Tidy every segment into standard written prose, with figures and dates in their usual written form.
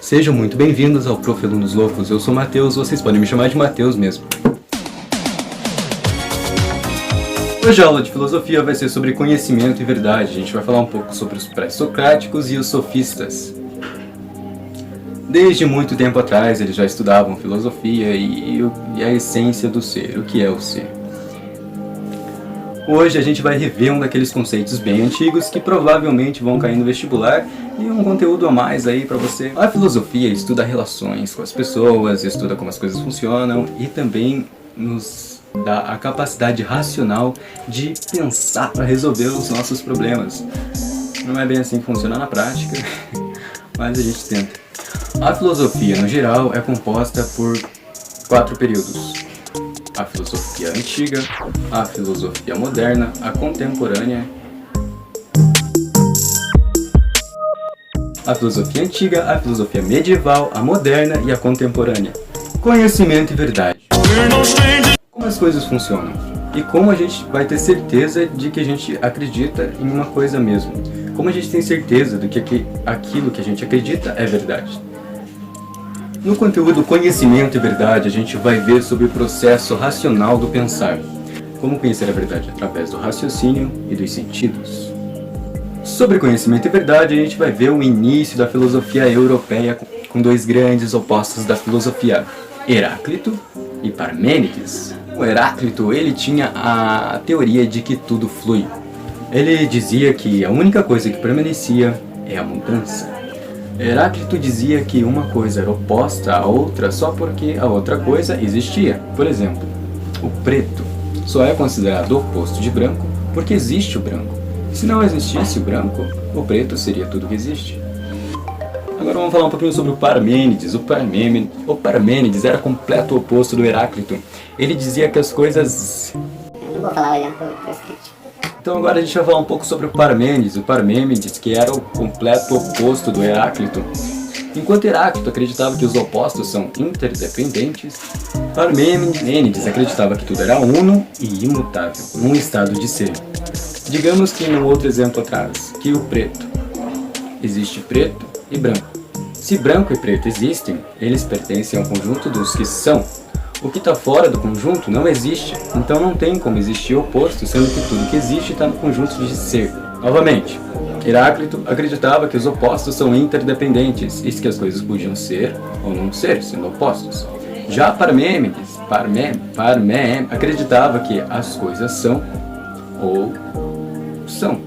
Sejam muito bem-vindos ao Prof. Alunos Loucos. Eu sou o Matheus, vocês podem me chamar de Matheus mesmo. Hoje a aula de filosofia vai ser sobre conhecimento e verdade. A gente vai falar um pouco sobre os pré-socráticos e os sofistas. Desde muito tempo atrás eles já estudavam filosofia e a essência do ser, o que é o ser. Hoje a gente vai rever um daqueles conceitos bem antigos que provavelmente vão cair no vestibular e um conteúdo a mais aí pra você. A filosofia estuda relações com as pessoas, estuda como as coisas funcionam e também nos dá a capacidade racional de pensar para resolver os nossos problemas. Não é bem assim que funciona na prática, mas a gente tenta. A filosofia, no geral, é composta por 4 períodos. A filosofia antiga, a filosofia moderna, a contemporânea. A filosofia antiga, a filosofia medieval, a moderna e a contemporânea. Conhecimento e verdade. Como as coisas funcionam e como a gente vai ter certeza de que a gente acredita em uma coisa mesmo. Como a gente tem certeza de que aquilo que a gente acredita é verdade. No conteúdo Conhecimento e Verdade, a gente vai ver sobre o processo racional do pensar. Como conhecer a verdade através do raciocínio e dos sentidos. Sobre Conhecimento e Verdade, a gente vai ver o início da filosofia europeia com 2 grandes opostos da filosofia, Heráclito e Parmênides. O Heráclito, ele tinha a teoria de que tudo flui. Ele dizia que a única coisa que permanecia é a mudança. Heráclito dizia que uma coisa era oposta à outra só porque a outra coisa existia. Por exemplo, o preto só é considerado oposto de branco porque existe o branco. Se não existisse o branco, o preto seria tudo que existe. Agora vamos falar um pouquinho sobre o Parmênides. O Parmênides era completo oposto do Heráclito. Ele dizia que as coisas... Não vou falar olhando pro script. Então agora a gente vai falar um pouco sobre o Parmênides, que era o completo oposto do Heráclito. Enquanto Heráclito acreditava que os opostos são interdependentes, Parmênides acreditava que tudo era uno e imutável, num estado de ser. Digamos que no outro exemplo atrás, que o preto. Existe preto e branco. Se branco e preto existem, eles pertencem ao conjunto dos que são. O que está fora do conjunto não existe, então não tem como existir oposto, sendo que tudo que existe está no conjunto de ser. Novamente, Heráclito acreditava que os opostos são interdependentes, e que as coisas podiam ser ou não ser, sendo opostos. Já Parmênides acreditava que as coisas são ou são.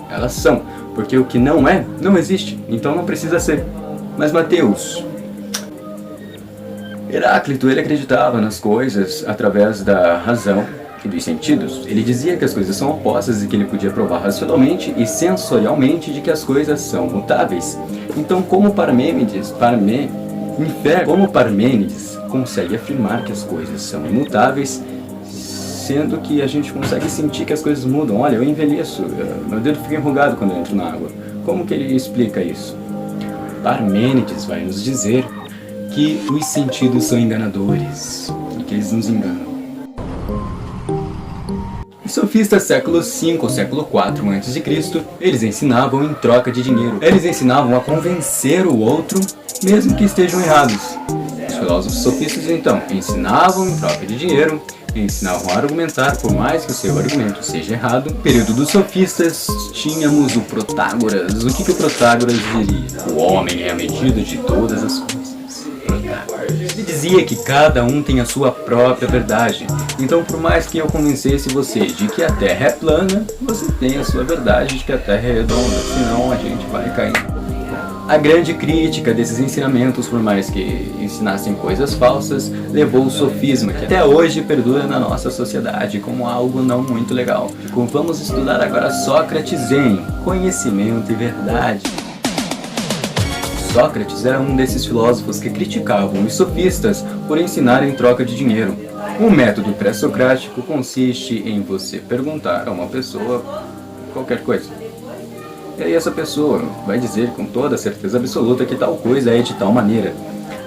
Elas são, porque o que não é, não existe, então não precisa ser. Mas Mateus... Heráclito, ele acreditava nas coisas através da razão e dos sentidos. Ele dizia que as coisas são opostas e que ele podia provar racionalmente e sensorialmente de que as coisas são mutáveis. Então, como Parmênides consegue afirmar que as coisas são imutáveis, sendo que a gente consegue sentir que as coisas mudam. Olha, eu envelheço, meu dedo fica enrugado quando eu entro na água. Como que ele explica isso? Parmênides vai nos dizer que os sentidos são enganadores e que eles nos enganam. Os sofistas século V ou século IV a.C., eles ensinavam em troca de dinheiro. Eles ensinavam a convencer o outro, mesmo que estejam errados. Os filósofos sofistas, então, ensinavam em troca de dinheiro, ensinavam a argumentar por mais que o seu argumento seja errado. No período dos sofistas, tínhamos o Protágoras. O que o Protágoras diria? O homem é a medida de todas as coisas. Ele dizia que cada um tem a sua própria verdade. Então, por mais que eu convencesse você de que a Terra é plana, você tem a sua verdade de que a Terra é redonda, senão a gente vai cair. A grande crítica desses ensinamentos, por mais que ensinassem coisas falsas, levou o sofisma, que até hoje perdura na nossa sociedade como algo não muito legal. Vamos estudar agora Sócrates em Conhecimento e Verdade. Sócrates era um desses filósofos que criticavam os sofistas por ensinar em troca de dinheiro. O método pré-socrático consiste em você perguntar a uma pessoa qualquer coisa. E aí essa pessoa vai dizer com toda certeza absoluta que tal coisa é de tal maneira.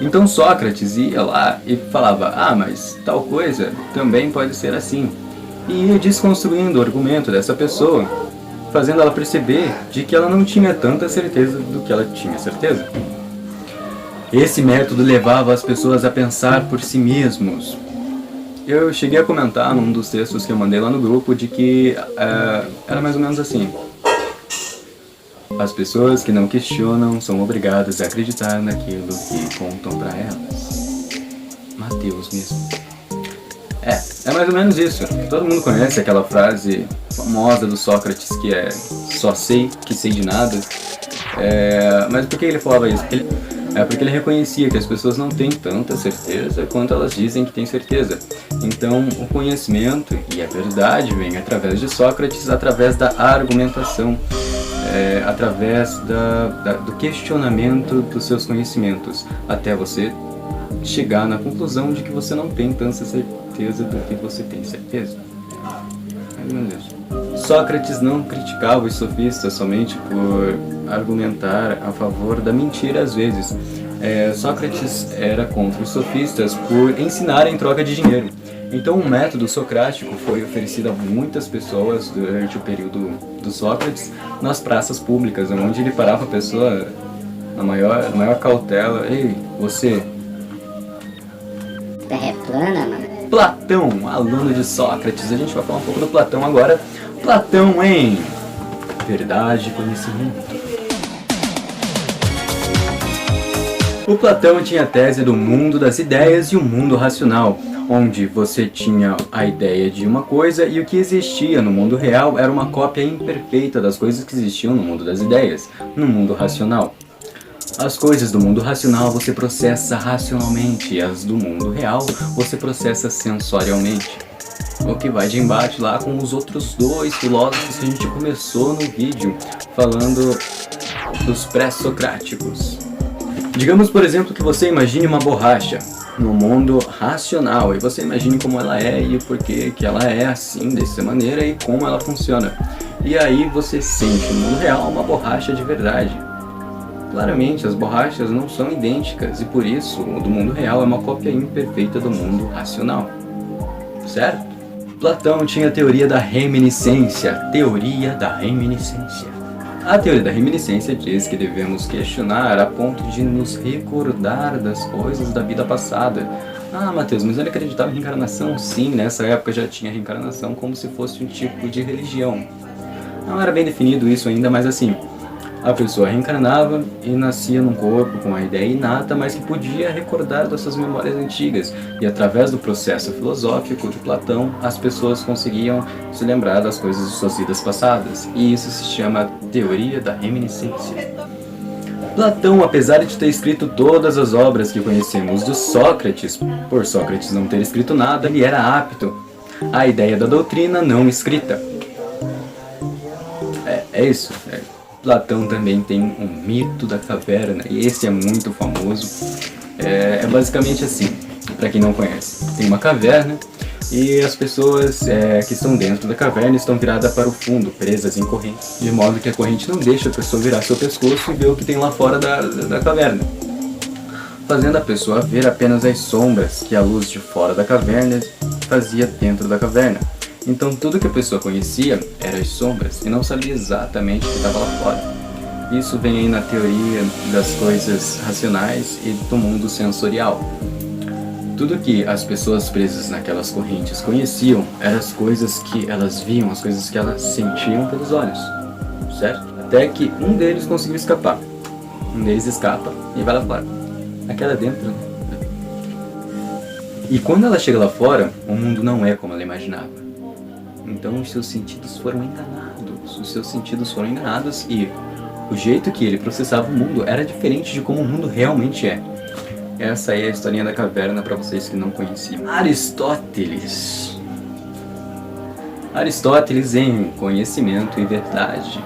Então Sócrates ia lá e falava, mas tal coisa também pode ser assim. E ia desconstruindo o argumento dessa pessoa, fazendo ela perceber de que ela não tinha tanta certeza do que ela tinha certeza. Esse método levava as pessoas a pensar por si mesmos. Eu cheguei a comentar num dos textos que eu mandei lá no grupo de que era mais ou menos assim. As pessoas que não questionam são obrigadas a acreditar naquilo que contam para elas. Mateus mesmo. É mais ou menos isso. Todo mundo conhece aquela frase famosa do Sócrates que é só sei que sei de nada. Mas por que ele falava isso? Porque ele reconhecia que as pessoas não têm tanta certeza quanto elas dizem que têm certeza. Então o conhecimento e a verdade vem através de Sócrates, através da argumentação, através do questionamento dos seus conhecimentos, até você chegar na conclusão de que você não tem tanta certeza do que você tem certeza. Mais ou menos isso. Sócrates não criticava os sofistas somente por argumentar a favor da mentira às vezes. Sócrates era contra os sofistas por ensinar em troca de dinheiro. Então o método socrático foi oferecido a muitas pessoas durante o período do Sócrates nas praças públicas, onde ele parava a pessoa na maior cautela. Ei, você... Terra é plana, mano. Platão, aluno de Sócrates. A gente vai falar um pouco do Platão agora. Platão em Verdade e Conhecimento. O Platão tinha a tese do mundo das ideias e o mundo racional, onde você tinha a ideia de uma coisa e o que existia no mundo real era uma cópia imperfeita das coisas que existiam no mundo das ideias, no mundo racional. As coisas do mundo racional você processa racionalmente e as do mundo real você processa sensorialmente. O que vai de embate lá com os outros dois filósofos que a gente começou no vídeo, falando dos pré-socráticos. Digamos, por exemplo, que você imagine uma borracha no mundo racional e você imagine como ela é e o porquê que ela é assim, dessa maneira e como ela funciona. E aí você sente no mundo real uma borracha de verdade. Claramente, as borrachas não são idênticas e por isso o do mundo real é uma cópia imperfeita do mundo racional. Certo? Platão tinha a teoria da reminiscência. Teoria da reminiscência. A teoria da reminiscência diz que devemos questionar a ponto de nos recordar das coisas da vida passada. Ah, Mateus, mas ele acreditava em reencarnação? Sim, nessa época já tinha reencarnação como se fosse um tipo de religião. Não era bem definido isso ainda, mas assim, a pessoa reencarnava e nascia num corpo com uma ideia inata, mas que podia recordar das suas memórias antigas. E através do processo filosófico de Platão, as pessoas conseguiam se lembrar das coisas de suas vidas passadas. E isso se chama teoria da reminiscência. Platão, apesar de ter escrito todas as obras que conhecemos do Sócrates, por Sócrates não ter escrito nada, ele era apto à ideia da doutrina não escrita. É isso. Platão também tem um mito da caverna, e esse é muito famoso. É basicamente assim, para quem não conhece. Tem uma caverna e as pessoas que estão dentro da caverna estão viradas para o fundo, presas em correntes, de modo que a corrente não deixa a pessoa virar seu pescoço e ver o que tem lá fora da caverna, fazendo a pessoa ver apenas as sombras que a luz de fora da caverna fazia dentro da caverna. Então tudo que a pessoa conhecia eram as sombras e não sabia exatamente o que estava lá fora. Isso vem aí na teoria das coisas racionais e do mundo sensorial. Tudo que as pessoas presas naquelas correntes conheciam eram as coisas que elas viam, as coisas que elas sentiam pelos olhos, certo? Até que um deles conseguiu escapar. Um deles escapa e vai lá fora. Aquela dentro. E quando ela chega lá fora, o mundo não é como ela imaginava. Então os seus sentidos foram enganados e o jeito que ele processava o mundo era diferente de como o mundo realmente é. Essa aí é a historinha da caverna para vocês que não conheciam. Aristóteles em Conhecimento e Verdade.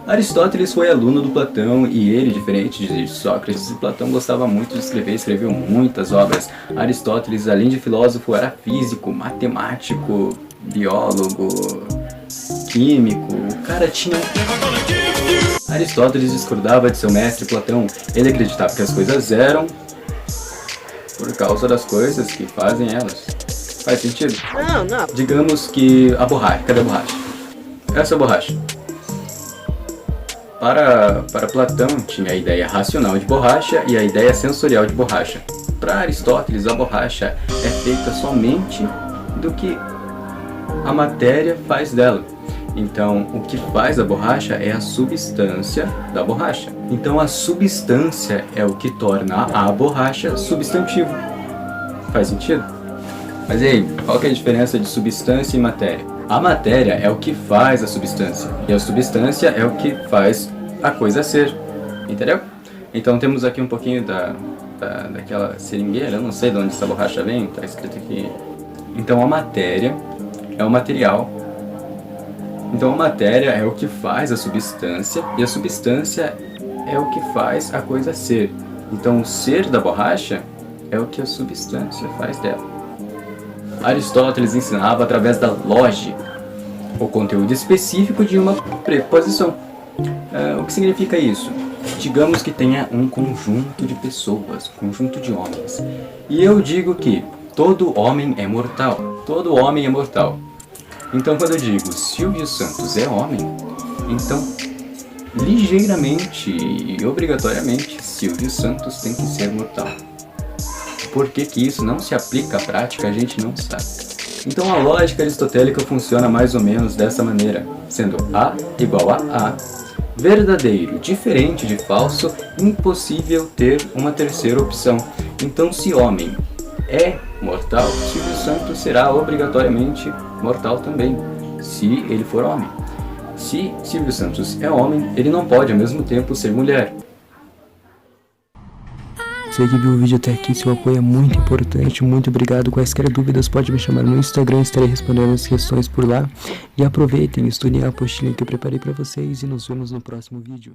Aristóteles foi aluno do Platão e ele, diferente de Sócrates e Platão, gostava muito de escrever, escreveu muitas obras. Aristóteles, além de filósofo, era físico, matemático, biólogo, químico. O cara tinha... Aristóteles discordava de seu mestre Platão. Ele acreditava que as coisas eram por causa das coisas que fazem elas. Faz sentido? Não. Digamos que a borracha, cadê a borracha? essa borracha. Para Platão, tinha a ideia racional de borracha e a ideia sensorial de borracha. Para Aristóteles, a borracha é feita somente do que a matéria faz dela. Então, o que faz a borracha é a substância da borracha. Então, a substância é o que torna a borracha substantivo. Faz sentido? Mas e aí, qual que é a diferença de substância e matéria? A matéria é o que faz a substância, e a substância é o que faz a coisa ser. Entendeu? Então, temos aqui um pouquinho daquela seringueira, eu não sei de onde essa borracha vem, tá escrito aqui. Então, a matéria é o material. Então a matéria é o que faz a substância e a substância é o que faz a coisa ser. Então o ser da borracha é o que a substância faz dela. Aristóteles ensinava através da lógica o conteúdo específico de uma preposição. O que significa isso? Digamos que tenha um conjunto de pessoas, um conjunto de homens. E eu digo que todo homem é mortal. Todo homem é mortal. Então, quando eu digo Silvio Santos é homem, então, ligeiramente e obrigatoriamente, Silvio Santos tem que ser mortal. Por que isso não se aplica à prática, a gente não sabe. Então, a lógica aristotélica funciona mais ou menos dessa maneira, sendo A igual a A, verdadeiro diferente de falso, impossível ter uma terceira opção. Então, se homem é mortal, Silvio Santos será obrigatoriamente mortal também, se ele for homem. Se Silvio Santos é homem, ele não pode ao mesmo tempo ser mulher. Você que viu o vídeo até aqui, seu apoio é muito importante, muito obrigado. Quaisquer dúvidas pode me chamar no Instagram, estarei respondendo as questões por lá. E aproveitem, estudem a apostila que eu preparei para vocês e nos vemos no próximo vídeo.